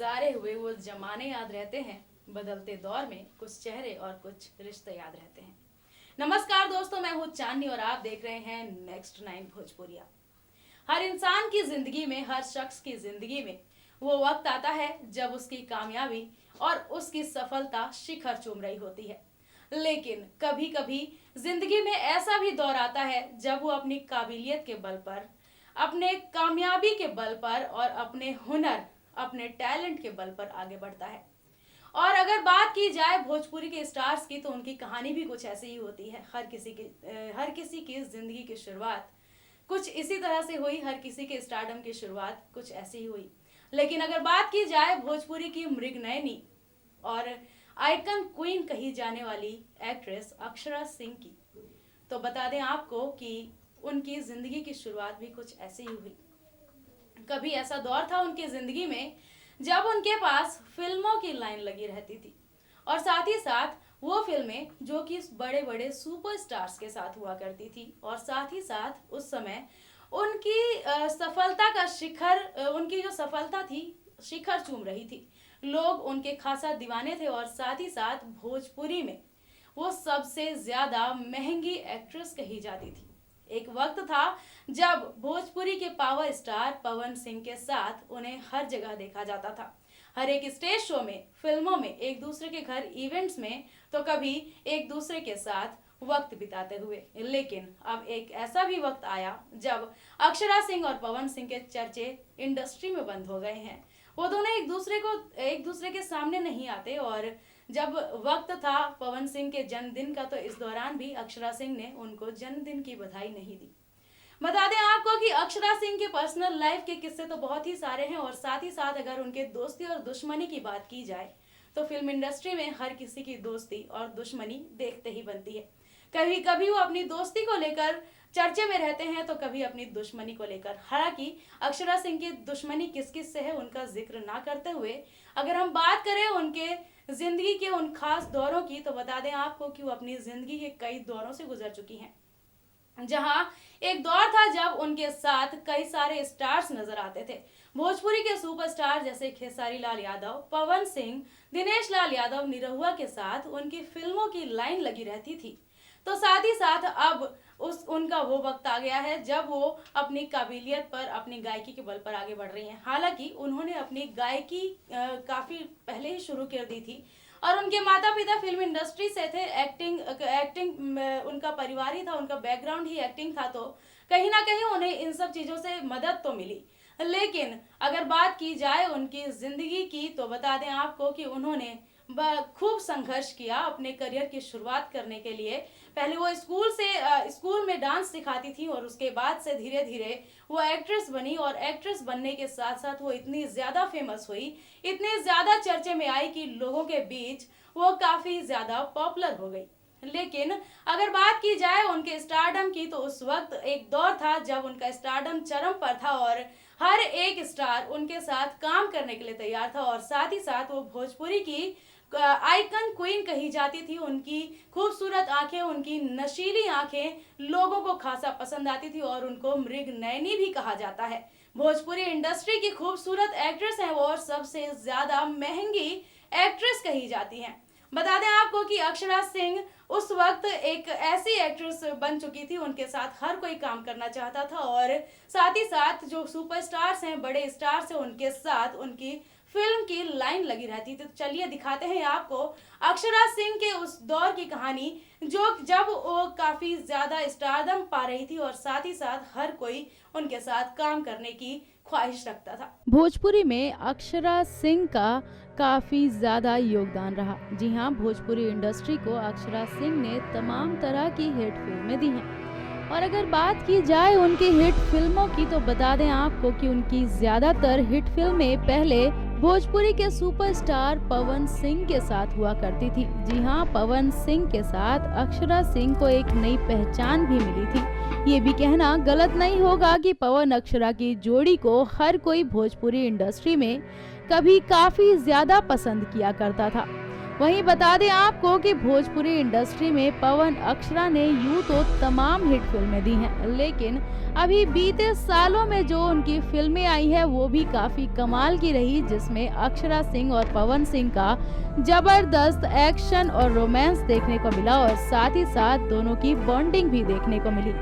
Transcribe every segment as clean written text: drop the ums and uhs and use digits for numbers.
गुजारे हुए वो जमाने याद रहते हैं, बदलते दौर में कुछ चेहरे और कुछ रिश्ते याद रहते हैं। नमस्कार दोस्तों, मैं हूँ चांदनी और आप देख रहे हैं नेक्स्ट 9 भोजपुरिया। हर इंसान की जिंदगी में, हर शख्स की जिंदगी में वो वक्त आता है जब उसकी कामयाबी और उसकी सफलता शिखर चूम रही होती है। लेकिन कभी कभी जिंदगी में ऐसा भी दौर आता है जब वो अपनी काबिलियत के बल पर, अपने कामयाबी के बल पर और अपने हुनर, अपने टैलेंट के बल पर आगे बढ़ता है। और अगर बात की जाए भोजपुरी के स्टार्स की तो उनकी कहानी भी कुछ ऐसी ही होती है। हर किसी की जिंदगी की शुरुआत कुछ इसी तरह से हुई, हर किसी के स्टारडम की शुरुआत कुछ ऐसी ही हुई। लेकिन अगर बात की जाए भोजपुरी की मृगनयनी और आइकन क्वीन कही जाने वाली एक्ट्रेस अक्षरा सिंह की, तो बता दें आपको कि उनकी जिंदगी की शुरुआत भी कुछ ऐसी ही हुई। कभी ऐसा दौर था उनकी जिंदगी में जब उनके पास फिल्मों की लाइन लगी रहती थी और साथ ही साथ वो फिल्में जो कि बड़े बड़े सुपरस्टार्स के साथ हुआ करती थी। और साथ ही साथ उस समय उनकी सफलता का शिखर, उनकी जो सफलता थी शिखर चूम रही थी। लोग उनके खासा दीवाने थे और साथ ही साथ भोजपुरी में वो सबसे ज्यादा महंगी एक्ट्रेस कही जाती थी। एक वक्त था जब भोजपुरी के पावर स्टार पवन सिंह के साथ उन्हें हर जगह देखा जाता था, हर एक स्टेज शो में, फिल्मों में, एक दूसरे के घर इवेंट्स में, तो कभी एक दूसरे के साथ वक्त बिताते हुए। लेकिन अब एक ऐसा भी वक्त आया जब अक्षरा सिंह और पवन सिंह के चर्चे इंडस्ट्री में बंद हो गए हैं। वो दोनों एक दूसरे के सामने नहीं आते। और जब वक्त था पवन सिंह के जन्मदिन का तो इस दौरान भी अक्षरा सिंह ने उनको जन्मदिन की बधाई नहीं दी। बता दें आपको कि अक्षरा सिंह के पर्सनल लाइफ के किस्से तो बहुत ही सारे हैं और साथ ही साथ अगर उनके दोस्ती और दुश्मनी की बात की जाए तो फिल्म इंडस्ट्री में हर किसी की दोस्ती और दुश्मनी देखते ही बनती है। कभी कभी वो अपनी दोस्ती को लेकर चर्चे में रहते हैं तो कभी अपनी दुश्मनी को लेकर। हालांकि अक्षरा सिंह की दुश्मनी किस किस से है उनका जिक्र ना करते हुए अगर हम बात करें उनके जिंदगी के उन खास दौरों की, तो बता दें आपको कि वो अपनी जिंदगी के कई दौरों से गुजर चुकी हैं। जहां एक दौर था जब उनके साथ कई सारे स्टार्स नजर आते थे। भोजपुरी के सुपरस्टार जैसे खेसारी लाल यादव, पवन सिंह, दिनेश लाल यादव, निरहुआ के साथ उनकी फिल्मों की लाइन लगी रहती थी। तो साथ ही साथ अब उनका वो वक्त आ गया है जब वो अपनी काबिलियत पर, अपनी गायकी के बल पर आगे बढ़ रही हैं। हालांकि उन्होंने अपनी गायकी काफी पहले ही शुरू कर दी थी और उनके माता पिता फिल्म इंडस्ट्री से थे। एक्टिंग उनका परिवार ही था, उनका बैकग्राउंड ही एक्टिंग था, तो कहीं ना कहीं उन्हें इन सब चीजों से मदद तो मिली। लेकिन अगर बात की जाए उनकी जिंदगी की तो बता दें आपको कि उन्होंने खूब संघर्ष किया अपने करियर की शुरुआत करने के लिए। पहले वो स्कूल में डांस सिखाती थी और उसके बाद से धीरे धीरे वो एक्ट्रेस बनी और एक्ट्रेस बनने के साथ साथ वो इतनी ज्यादा फेमस हुई, इतनी ज्यादा चर्चे में आई कि लोगों के बीच वो काफी ज्यादा पॉपुलर हो गई। लेकिन अगर बात की जाए उनके स्टारडम की तो उस वक्त एक दौर था जब उनका स्टारडम चरम पर था और हर एक स्टार उनके साथ काम करने के लिए तैयार था। और साथ ही साथ वो भोजपुरी की आइकन क्वीन कही जाती थी। उनकी खूबसूरत आंखें, उनकी नशीली आंखें लोगों को खासा पसंद आती थी और उनको मृगनयनी भी कहा जाता है। भोजपुरी इंडस्ट्री की खूबसूरत एक्ट्रेस हैं वो और सबसे ज्यादा महंगी एक्ट्रेस कही जाती हैं। बता दें आपको कि अक्षरा सिंह उस वक्त एक ऐसी एक्ट्रेस बन चुकी थी, उनके साथ हर कोई काम करना चाहता था और साथ ही साथ जो सुपरस्टार्स हैं, बड़े स्टार्स हैं, उनके साथ उनकी फिल्म की लाइन लगी रहती थी। तो चलिए दिखाते हैं आपको अक्षरा सिंह के उस दौर की कहानी जो जब वो काफी ज्यादा स्टारडम पा रही थी और साथ ही साथ हर कोई उनके साथ काम करने की ख्वाहिश रखता था। भोजपुरी में अक्षरा सिंह का काफी ज्यादा योगदान रहा। जी हाँ, भोजपुरी इंडस्ट्री को अक्षरा सिंह ने तमाम तरह की हिट फिल्में दी हैं। और अगर बात की जाए उनकी हिट फिल्मों की तो बता दें आपको कि उनकी ज्यादातर हिट फिल्में पहले भोजपुरी के सुपरस्टार पवन सिंह के साथ हुआ करती थी। जी हाँ, पवन सिंह के साथ अक्षरा सिंह को एक नई पहचान भी मिली थी। ये भी कहना गलत नहीं होगा कि पवन अक्षरा की जोड़ी को हर कोई भोजपुरी इंडस्ट्री में कभी काफी ज्यादा पसंद किया करता था। वहीं बता दें आपको कि भोजपुरी इंडस्ट्री में पवन अक्षरा ने यूं तो तमाम हिट फिल्में दी हैं, लेकिन अभी बीते सालों में जो उनकी फिल्में आई है वो भी काफी कमाल की रही, जिसमें अक्षरा सिंह और पवन सिंह का जबरदस्त एक्शन और रोमांस देखने को मिला और साथ ही साथ दोनों की बॉन्डिंग भी देखने को मिली।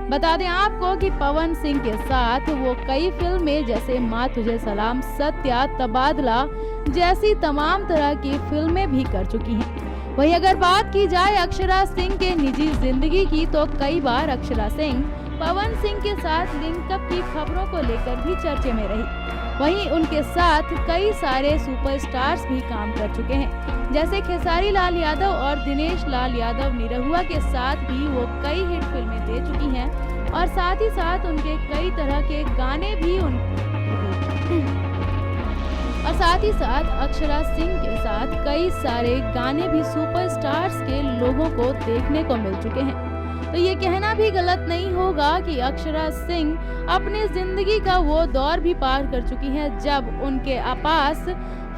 बता दें आपको कि पवन सिंह के साथ वो कई फिल्में जैसे माँ तुझे सलाम, सत्या, तबादला जैसी तमाम तरह की फिल्में भी कर चुकी हैं। वहीं अगर बात की जाए अक्षरा सिंह के निजी जिंदगी की, तो कई बार अक्षरा सिंह पवन सिंह के साथ लिंकअप की खबरों को लेकर भी चर्चे में रही। वहीं उनके साथ कई सारे सुपरस्टार्स भी काम कर चुके हैं, जैसे खेसारी लाल यादव और दिनेश लाल यादव निरहुआ के साथ भी वो कई हिट फिल्में दे चुकी हैं और साथ ही साथ उनके कई तरह के गाने भी और साथ ही साथ अक्षरा सिंह के साथ कई सारे गाने भी सुपरस्टार्स के लोगों को देखने को मिल चुके हैं। तो ये कहना भी गलत नहीं होगा कि अक्षरा सिंह अपनी जिंदगी का वो दौर भी पार कर चुकी हैं जब उनके पास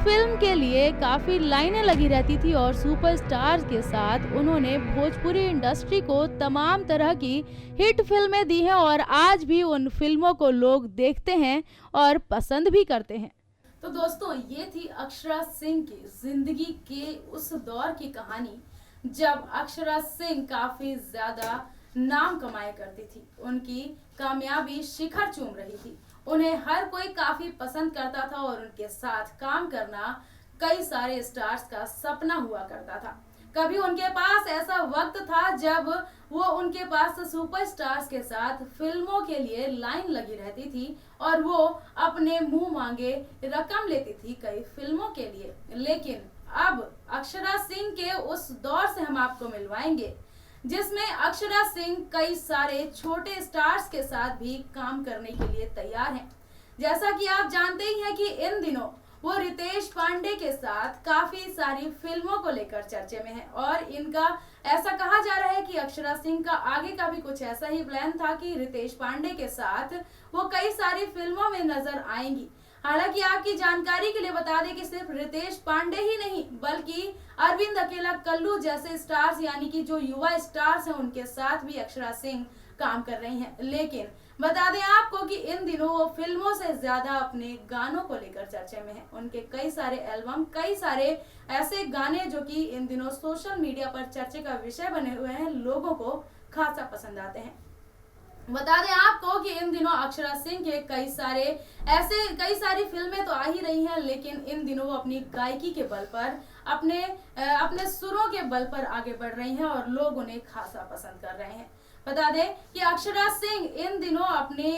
फिल्म के लिए काफी लाइनें लगी रहती थी और सुपरस्टार्स के साथ उन्होंने भोजपुरी इंडस्ट्री को तमाम तरह की हिट फिल्में दी हैं और आज भी उन फिल्मों को लोग देखते हैं और पसंद भी करते हैं। तो दोस्तों, ये थी अक्षरा सिंह की जिंदगी के उस दौर की कहानी जब अक्षरा सिंह काफी ज्यादा नाम कमाया करती थी। उनकी कामयाबी शिखर चूम रही थी, उन्हें हर कोई काफी पसंद करता था और उनके साथ काम करना कई सारे स्टार्स का सपना हुआ करता था। कभी उनके पास ऐसा वक्त था जब वो उनके पास सुपरस्टार्स के साथ फिल्मों के लिए लाइन लगी रहती थी और वो अपने मुंह मांगे रकम लेती थी कई फिल्मों के लिए। लेकिन अब अक्षरा सिंह के उस दौर से हम आपको मिलवाएंगे जिसमें अक्षरा सिंह कई सारे छोटे स्टार्स के साथ भी काम करने के लिए तैयार हैं। जैसा कि आप जानते ही हैं कि इन दिनों वो रितेश पांडे के साथ काफी सारी फिल्मों को लेकर चर्चे में है और इनका ऐसा कहा जा रहा है कि अक्षरा सिंह का आगे का भी कुछ ऐसा ही प्लान था कि रितेश पांडे के साथ वो कई सारी फिल्मों में नजर आएंगी। हालांकि आपकी जानकारी के लिए बता दें कि सिर्फ रितेश पांडे ही नहीं बल्कि अरविंद अकेला कल्लू जैसे स्टार्स यानी कि जो युवा स्टार्स हैं उनके साथ भी अक्षरा सिंह काम कर रही हैं। लेकिन बता दें आपको कि इन दिनों वो फिल्मों से ज्यादा अपने गानों को लेकर चर्चे में है। उनके कई सारे एल्बम, कई सारे ऐसे गाने जो कि इन दिनों सोशल मीडिया पर चर्चे का विषय बने हुए हैं, लोगों को खासा पसंद आते हैं। बता दें आपको कि इन दिनों अक्षरा सिंह के कई सारी फिल्में तो आ ही रही हैं, लेकिन इन दिनों वो अपनी गायकी के बल पर अपने सुरों के बल पर आगे बढ़ रही हैं और लोग उन्हें खासा पसंद कर रहे हैं। बता दें कि अक्षरा सिंह इन दिनों अपनी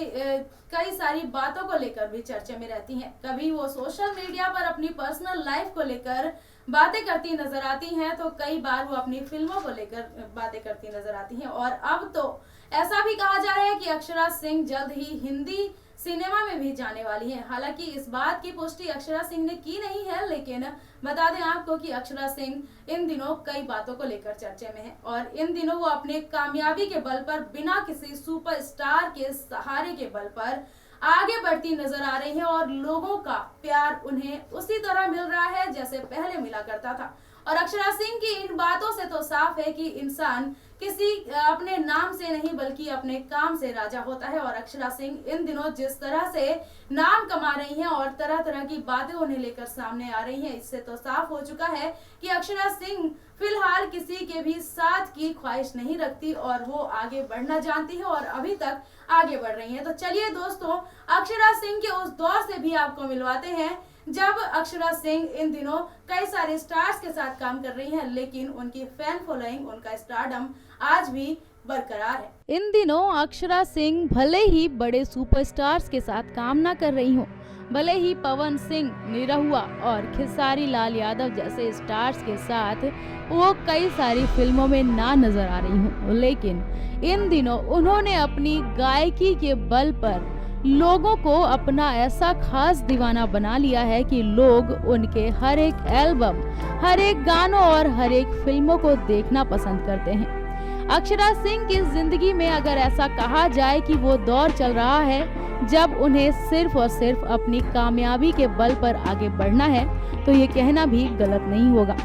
कई सारी बातों को लेकर भी चर्चे में रहती हैं। कभी वो सोशल मीडिया पर अपनी पर्सनल लाइफ को लेकर बातें करती नजर आती हैं, तो कई बार वो अपनी फिल्मों को लेकर बातें करती नजर आती हैं और अब तो ऐसा भी कहा जा रहा है कि अक्षरा सिंह जल्द ही हिंदी सिनेमा में भी जाने वाली हैं। हालांकि इस बात की पुष्टि अक्षरा सिंह ने की नहीं है, लेकिन बता दें आपको कि अक्षरा सिंह इन दिनों कई बातों को लेकर चर्चे में है और इन दिनों वो अपने कामयाबी के बल पर बिना किसी सुपरस्टार के सहारे के बल पर आगे बढ़ती नजर आ रही है और लोगों का प्यार उन्हें उसी तरह मिल रहा है जैसे पहले मिला करता था। और अक्षरा सिंह की इन बातों से तो साफ है कि इंसान किसी अपने नाम से नहीं बल्कि अपने काम से राजा होता है और अक्षरा सिंह इन दिनों जिस तरह से नाम कमा रही हैं और तरह तरह की बातें उन्हें लेकर सामने आ रही हैं, इससे तो साफ हो चुका है कि अक्षरा सिंह फिलहाल किसी के भी साथ की ख्वाहिश नहीं रखती और वो आगे बढ़ना जानती है और अभी तक आगे बढ़ रही है। तो चलिए दोस्तों, अक्षरा सिंह के उस दौर से भी आपको मिलवाते हैं जब अक्षरा सिंह इन दिनों कई सारे स्टार्स के साथ काम कर रही हैं, लेकिन उनकी फैन फॉलोइंग, उनका स्टारडम आज भी बरकरार है। इन दिनों अक्षरा सिंह भले ही बड़े सुपरस्टार्स के साथ काम ना कर रही हो, भले ही पवन सिंह, निरहुआ और खेसारी लाल यादव जैसे स्टार्स के साथ वो कई सारी फिल्मों में ना नजर आ रही हूँ, लेकिन इन दिनों उन्होंने अपनी गायकी के बल पर लोगों को अपना ऐसा खास दीवाना बना लिया है कि लोग उनके हर एक एल्बम, हर एक गानों और हर एक फिल्मों को देखना पसंद करते हैं। अक्षरा सिंह की जिंदगी में अगर ऐसा कहा जाए कि वो दौर चल रहा है जब उन्हें सिर्फ और सिर्फ अपनी कामयाबी के बल पर आगे बढ़ना है, तो ये कहना भी गलत नहीं होगा।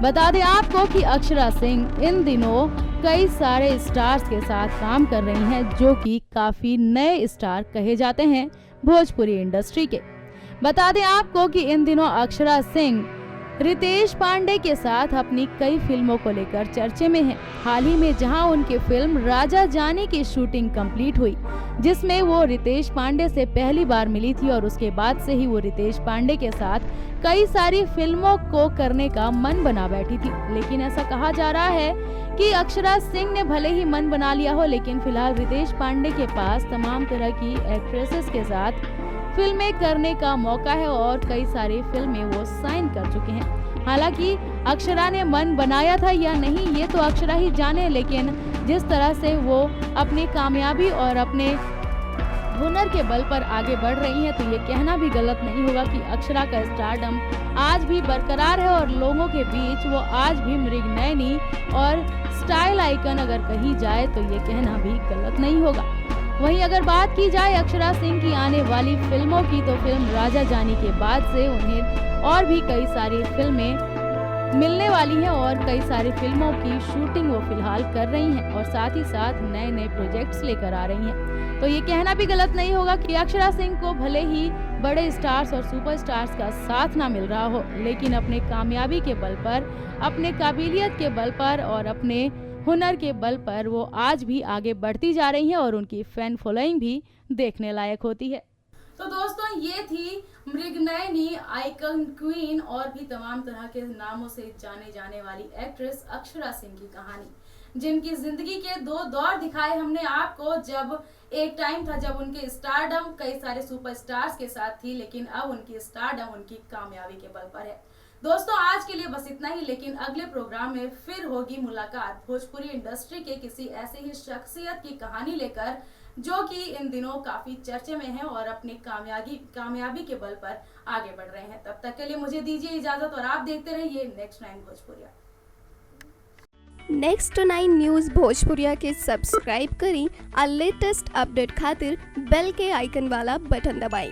बता दें आपको कि अक्षरा सिंह इन दिनों कई सारे स्टार्स के साथ काम कर रही हैं, जो कि काफी नए स्टार कहे जाते हैं भोजपुरी इंडस्ट्री के। बता दें आपको कि इन दिनों अक्षरा सिंह रितेश पांडे के साथ अपनी कई फिल्मों को लेकर चर्चे में हैं। हाल ही में जहां उनकी फिल्म राजा जानी की शूटिंग कंप्लीट हुई, जिसमें वो रितेश पांडे से पहली बार मिली थी और उसके बाद से ही वो रितेश पांडे के साथ कई सारी फिल्मों को करने का मन बना बैठी थी। लेकिन ऐसा कहा जा रहा है कि अक्षरा सिंह ने भले ही मन बना लिया हो, लेकिन फिलहाल रितेश पांडे के पास तमाम तरह की एक्ट्रेसेस के साथ फिल्में करने का मौका है और कई सारी फिल्में वो साइन कर चुके हैं। हालांकि अक्षरा ने मन बनाया था या नहीं ये तो अक्षरा ही जाने, लेकिन जिस तरह से वो अपनी कामयाबी और अपने हुनर के बल पर आगे बढ़ रही हैं, तो ये कहना भी गलत नहीं होगा कि अक्षरा का स्टारडम आज भी बरकरार है और लोगों के बीच वो आज भी मृगनयनी और स्टाइल आइकन अगर कही जाए तो ये कहना भी गलत नहीं होगा। वहीं अगर बात की जाए अक्षरा सिंह की आने वाली फिल्मों की, तो फिल्म राजा जानी के बाद से उन्हें और भी कई सारी फिल्में मिलने वाली हैं और कई सारी फिल्मों की शूटिंग वो फिलहाल कर रही हैं और साथ ही साथ नए नए प्रोजेक्ट्स लेकर आ रही हैं। तो ये कहना भी गलत नहीं होगा कि अक्षरा सिंह को भले ही बड़े स्टार्स और सुपरस्टार्स का साथ ना मिल रहा हो, लेकिन अपने कामयाबी के बल पर, अपने काबिलियत के बल पर और अपने हुनर के बल पर वो आज भी आगे बढ़ती जा रही हैं और उनकी फैन फॉलोइंग भी देखने लायक होती है। तो दोस्तों ये थी मृगनयनी, आइकन क्वीन और भी तमाम तरह के नामों से जाने जाने वाली एक्ट्रेस अक्षरा सिंह की कहानी, जिनकी जिंदगी के दो दौर दिखाए हमने आपको। जब एक टाइम था जब उनके स्टारडम कई सारे सुपरस्टार्स के साथ थी, लेकिन अब उनकी स्टारडम उनकी कामयाबी के बल पर है। दोस्तों आज के लिए बस इतना ही, लेकिन अगले प्रोग्राम में फिर होगी मुलाकात भोजपुरी इंडस्ट्री के किसी ऐसे ही शख्सियत की कहानी लेकर, जो कि इन दिनों काफी चर्चे में है और अपनी कामयाबी के बल पर आगे बढ़ रहे हैं। तब तक के लिए मुझे दीजिए इजाजत और आप देखते रहिए नेक्स्ट 9 भोजपुरिया। नेक्स्ट 9 न्यूज़ भोजपुरिया के सब्सक्राइब करी और लेटेस्ट अपडेट खातिर बेल के आइकन वाला बटन दबाएं।